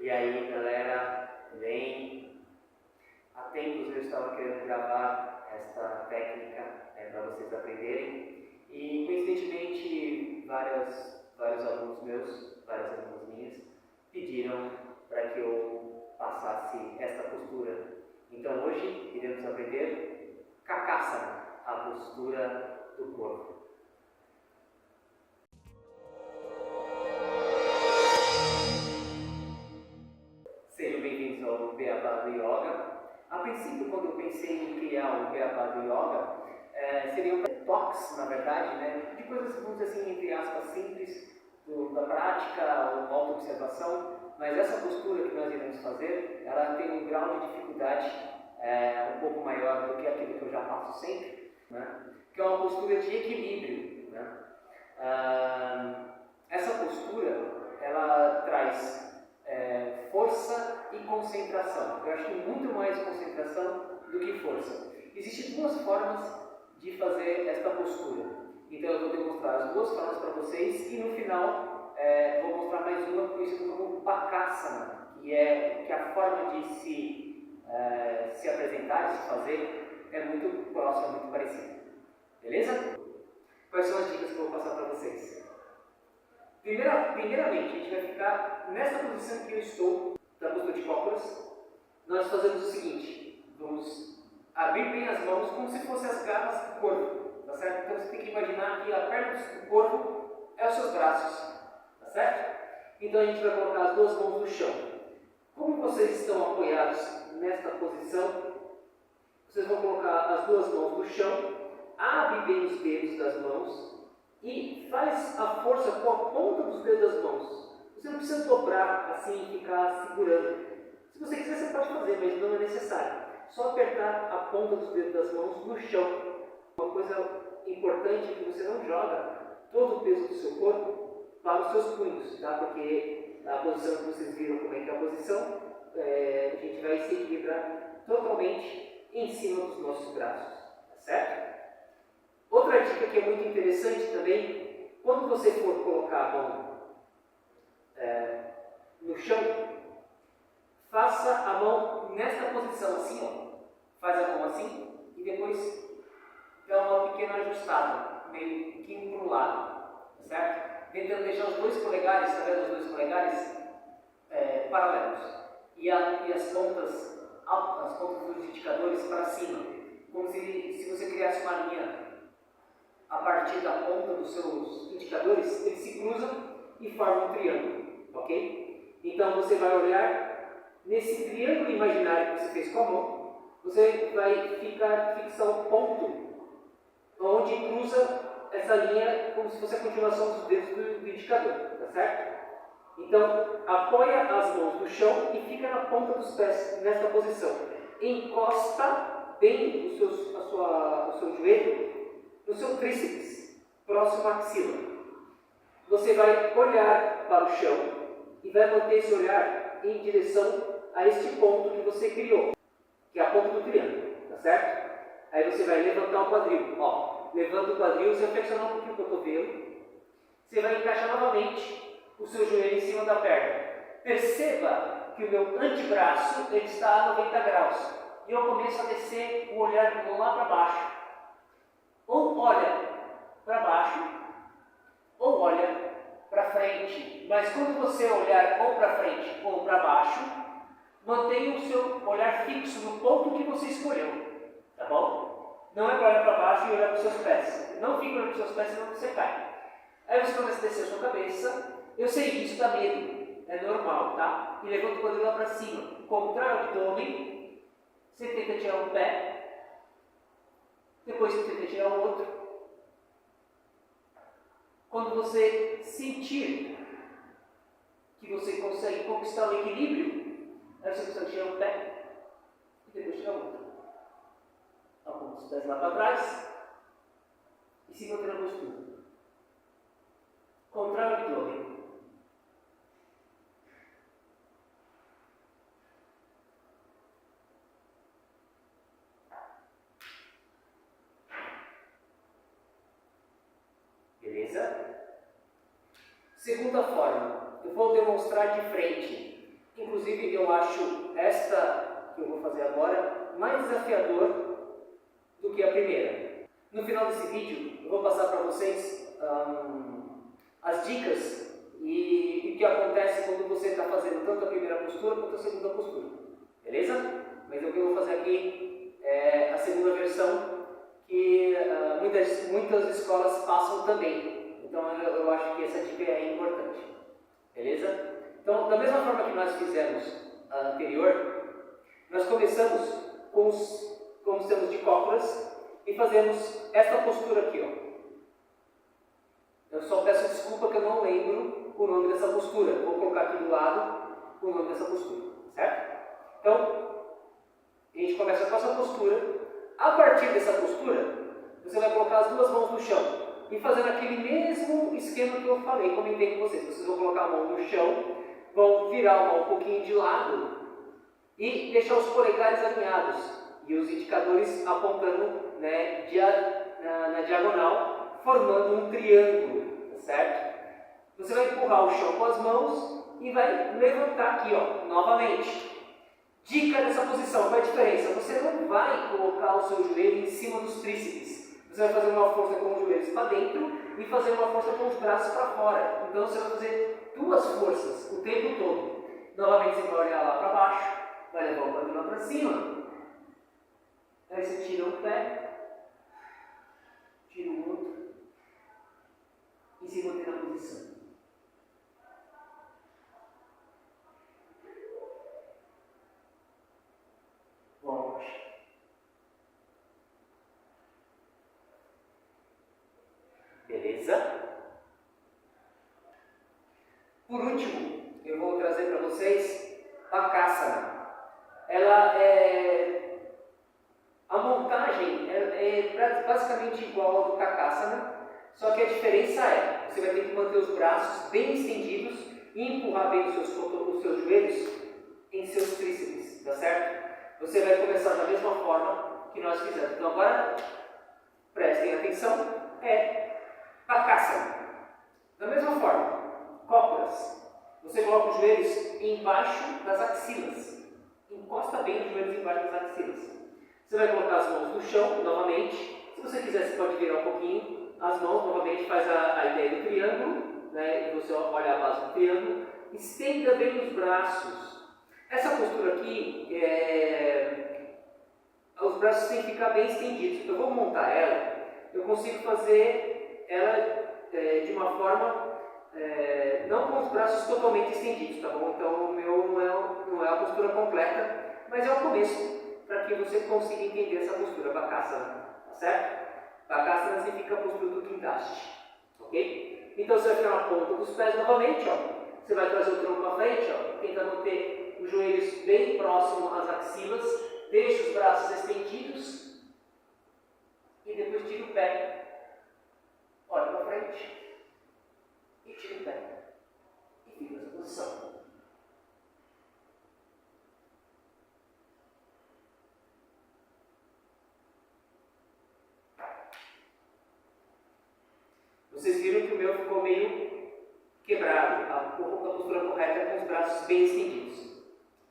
E aí, galera, bem, há tempos eu estava querendo gravar esta técnica para vocês aprenderem e, coincidentemente, vários alunos meus, várias alunas minhas, pediram para que eu passasse esta postura. Então, hoje, iremos aprender Kakasana, a postura do corpo. Sejam bem-vindos ao Beabá do Yoga. A princípio, quando eu pensei em criar o Beabá do Yoga, seriam toques, na verdade, de coisas, vamos dizer assim, entre aspas, simples, da prática, ou auto-observação, mas essa postura que nós iremos fazer, ela tem um grau de dificuldade um pouco maior do que aquilo que eu já faço sempre, que é uma postura de equilíbrio. Essa postura, ela traz força e concentração. Eu acho que muito mais concentração do que força. Existem duas formas de fazer esta postura. Então eu vou demonstrar as duas formas para vocês e no final vou mostrar mais uma conhecida como Bakasana, que é a forma de se apresentar, de se fazer, é muito próxima, muito parecida. Beleza? Quais são as dicas que eu vou passar para vocês? Primeiramente, a gente vai ficar nessa posição que eu estou, da postura de cócoras. Nós fazemos o seguinte: vamos abrir bem as mãos como se fossem as garras do corpo, tá certo? Então você tem que imaginar que a perna do corpo é os seus braços, tá certo? Então a gente vai colocar as duas mãos no chão. Como vocês estão apoiados nesta posição, vocês vão colocar as duas mãos no chão, abre bem os dedos das mãos e faz a força com a ponta dos dedos das mãos. Você não precisa dobrar assim e ficar segurando. Se você quiser, você pode fazer, mas não é necessário. Só apertar a ponta dos dedos das mãos no chão. Uma coisa importante é que você não joga todo o peso do seu corpo para os seus punhos, tá? Porque a posição que vocês viram como é que é a posição, a gente vai se equilibrar totalmente em cima dos nossos braços, tá certo? Outra dica que é muito interessante também, quando você for colocar a mão no chão, faça a mão nesta posição assim, ó. Faz a mão assim e depois dá uma pequena ajustada, meio um pouquinho para o lado, tá certo? Tentando deixar os dois polegares, tá vendo os dois polegares? Paralelos. E as pontas dos indicadores para cima, como se você criasse uma linha. A partir da ponta dos seus indicadores, eles se cruzam e formam um triângulo, ok? Então você vai olhar nesse triângulo imaginário que você fez com a mão, você vai fixar o ponto onde cruza essa linha, como se fosse a continuação dos dedos do indicador, tá certo? Então apoia as mãos no chão e fica na ponta dos pés nessa posição. Encosta bem o seu joelho no seu tríceps, próximo à axila. Você vai olhar para o chão e vai manter esse olhar em direção a este ponto que você criou, que é a ponta do triângulo, tá certo? Aí você vai levantar o quadril, ó, levanta o quadril, você vai flexionar um pouquinho o cotovelo, você vai encaixar novamente o seu joelho em cima da perna. Perceba que o meu antebraço ele está a 90 graus e eu começo a descer o olhar lá para baixo. Ou olha para baixo, ou olha para frente. Mas quando você olhar ou para frente ou para baixo, mantenha o seu olhar fixo no ponto que você escolheu, tá bom? Não é para olhar para baixo e olhar para os seus pés. Não fique olhando para os seus pés, senão você cai. Aí você começa a descer a sua cabeça. Eu sei que isso dá medo, é normal, tá? E levanta o quadril lá para cima. Contrai o abdômen, você tenta tirar um pé. Depois você tenta tirar o outro. Quando você sentir que você consegue conquistar o equilíbrio, aí você consegue tirar um pé e depois tirar o outro. Aponta os pés lá para trás e se manter na postura. Contrai o abdômen. Beleza? Segunda forma, eu vou demonstrar de frente. Inclusive, eu acho esta que eu vou fazer agora mais desafiador do que a primeira. No final desse vídeo, eu vou passar para vocês as dicas e o que acontece quando você está fazendo tanto a primeira postura quanto a segunda postura. Beleza? Mas o que eu vou fazer aqui é a segunda versão que muitas escolas passam também. Então eu acho que essa dica é importante. Beleza? Então, da mesma forma que nós fizemos a anterior, nós começamos com os termos de cócoras e fazemos esta postura aqui, ó. Eu só peço desculpa que eu não lembro o nome dessa postura. Vou colocar aqui do lado o nome dessa postura, certo? Então, a gente começa com essa postura. A partir dessa postura, você vai colocar as duas mãos no chão e fazendo aquele mesmo esquema que eu falei, comentei com vocês. Vocês vão colocar a mão no chão, vão virar a mão um pouquinho de lado e deixar os polegares alinhados e os indicadores apontando, né, na diagonal, formando um triângulo, tá certo? Você vai empurrar o chão com as mãos e vai levantar aqui, ó, novamente. Dica dessa posição, qual é a diferença? Você não vai colocar o seu joelho em cima dos tríceps. Você vai fazer uma força com os joelhos para dentro e fazer uma força com os braços para fora. Então você vai fazer duas forças o tempo todo. Novamente você vai olhar lá para baixo, vai levar o quadril lá para cima. Aí você tira um pé, tira o outro e se mantém na posição. Beleza? Por último, eu vou trazer para vocês Bakasana. A montagem é basicamente igual ao do Kakasana, só que a diferença é, você vai ter que manter os braços bem estendidos e empurrar bem os seus joelhos em seus tríceps, tá certo? Você vai começar da mesma forma que nós fizemos. Então agora, prestem atenção, Bakasana. Da mesma forma, cócoras. Você coloca os joelhos embaixo das axilas. Encosta bem os joelhos embaixo das axilas. Você vai colocar as mãos no chão, novamente. Se você quiser, você pode virar um pouquinho as mãos, novamente faz a ideia do triângulo, né? E você olha a base do triângulo. Estenda bem os braços. Essa postura aqui, os braços têm que ficar bem estendidos. Eu vou montar ela, eu consigo fazer ela de uma forma, não com os braços totalmente estendidos, tá bom? Então o meu não é a postura completa, mas é o começo para que você consiga entender essa postura, Bakasana, tá certo? Bakasana significa a postura do guindaste, ok? Então você vai ficar na ponta dos pés novamente, ó. Você vai trazer o tronco à frente, ó, tenta manter os joelhos bem próximos às axilas, deixa os braços estendidos e depois tira o pé. Olha para frente e tira o pé e fica nessa posição. Vocês viram que o meu ficou meio quebrado. A postura correta é com os braços bem estendidos.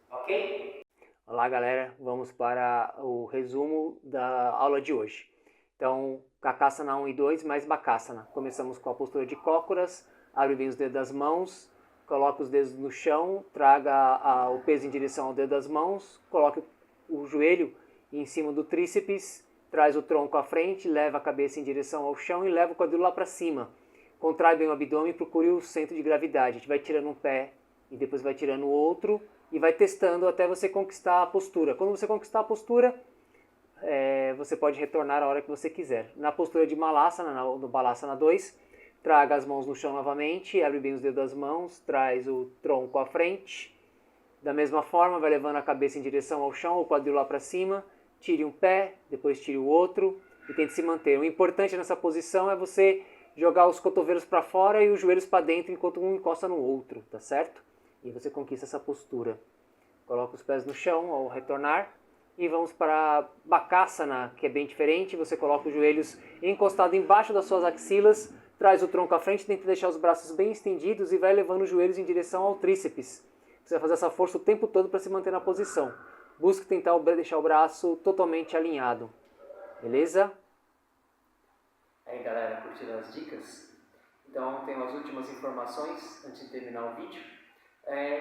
Ok? Olá galera, vamos para o resumo da aula de hoje. Então, Kakasana 1 e 2 mais Bakasana. Começamos com a postura de cócoras, abre bem os dedos das mãos, coloca os dedos no chão, traga o peso em direção ao dedo das mãos, coloque o joelho em cima do tríceps, traz o tronco à frente, leva a cabeça em direção ao chão e leva o quadril lá para cima. Contrai bem o abdômen e procure o centro de gravidade. A gente vai tirando um pé e depois vai tirando o outro e vai testando até você conquistar a postura. Quando você conquistar a postura, você pode retornar a hora que você quiser. Na postura de Malasana, no Balasana 2, traga as mãos no chão novamente, abre bem os dedos das mãos, traz o tronco à frente. Da mesma forma, vai levando a cabeça em direção ao chão, o quadril lá para cima, tire um pé, depois tire o outro e tente se manter. O importante nessa posição é você jogar os cotovelos para fora e os joelhos para dentro enquanto um encosta no outro, tá certo? E você conquista essa postura. Coloca os pés no chão ao retornar. E vamos para Bakasana, que é bem diferente. Você coloca os joelhos encostados embaixo das suas axilas, traz o tronco à frente, tenta deixar os braços bem estendidos e vai levando os joelhos em direção ao tríceps. Você vai fazer essa força o tempo todo para se manter na posição. Busque tentar deixar o braço totalmente alinhado. Beleza? Aí galera, curtiram as dicas? Então tenho as últimas informações antes de terminar o vídeo.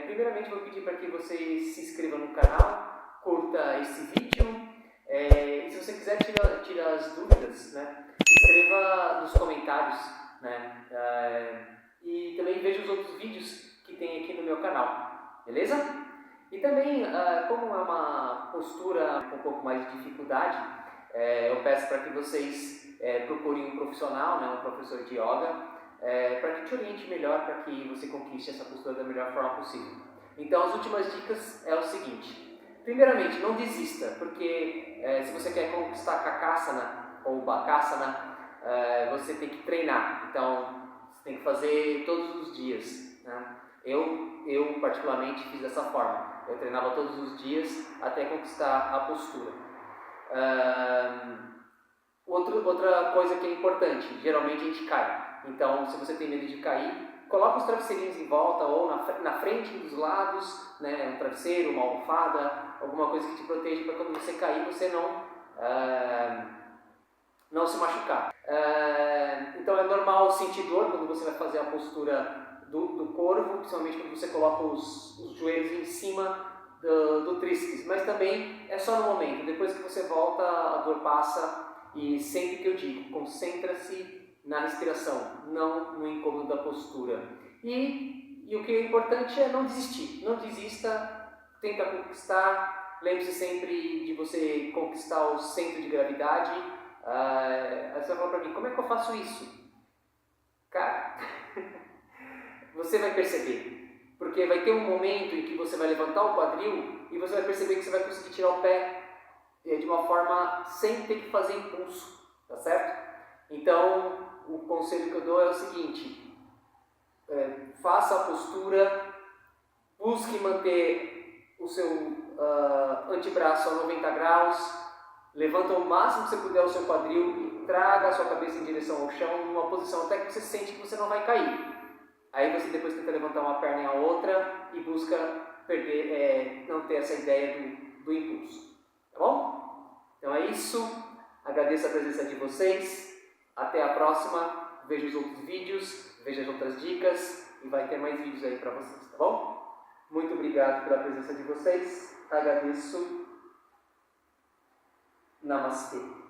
Primeiramente vou pedir para que você se inscreva no canal, curta esse vídeo, e se você quiser tirar as dúvidas, né, escreva nos comentários, né, e também veja os outros vídeos que tem aqui no meu canal, beleza? E também, como é uma postura com um pouco mais de dificuldade, eu peço para que vocês procurem um profissional, né, um professor de yoga, para que te oriente melhor, para que você conquiste essa postura da melhor forma possível. Então, as últimas dicas é o seguinte. Primeiramente, não desista, porque se você quer conquistar Kakasana ou Bakasana, você tem que treinar. Então, você tem que fazer todos os dias, né? Eu particularmente fiz dessa forma. Eu treinava todos os dias até conquistar a postura. Outra coisa que é importante, geralmente a gente cai. Então, se você tem medo de cair, coloca os travesseirinhos em volta ou na frente, dos lados, né, um travesseiro, uma almofada, alguma coisa que te proteja para quando você cair você não se machucar. Então é normal sentir dor quando você vai fazer a postura do corvo, principalmente quando você coloca os joelhos em cima do tríceps, mas também é só no momento. Depois que você volta, a dor passa. E sempre que eu digo, concentra-se na respiração, não no incômodo da postura. E o que é importante é não desistir. Não desista, tenta conquistar. Lembre-se sempre de você conquistar o centro de gravidade. Aí você vai falar para mim, como é que eu faço isso? Cara, você vai perceber. Porque vai ter um momento em que você vai levantar o quadril e você vai perceber que você vai conseguir tirar o pé de uma forma sem ter que fazer impulso, tá certo? Então, o conselho que eu dou é o seguinte, faça a postura, busque manter o seu antebraço a 90 graus, levanta o máximo que você puder o seu quadril e traga a sua cabeça em direção ao chão, numa posição até que você sente que você não vai cair. Aí você depois tenta levantar uma perna e a outra e busca não ter essa ideia do impulso. Tá bom? Então é isso. Agradeço a presença de vocês. Até a próxima. Veja os outros vídeos, veja as outras dicas e vai ter mais vídeos aí para vocês, tá bom? Muito obrigado pela presença de vocês. Agradeço. Namastê.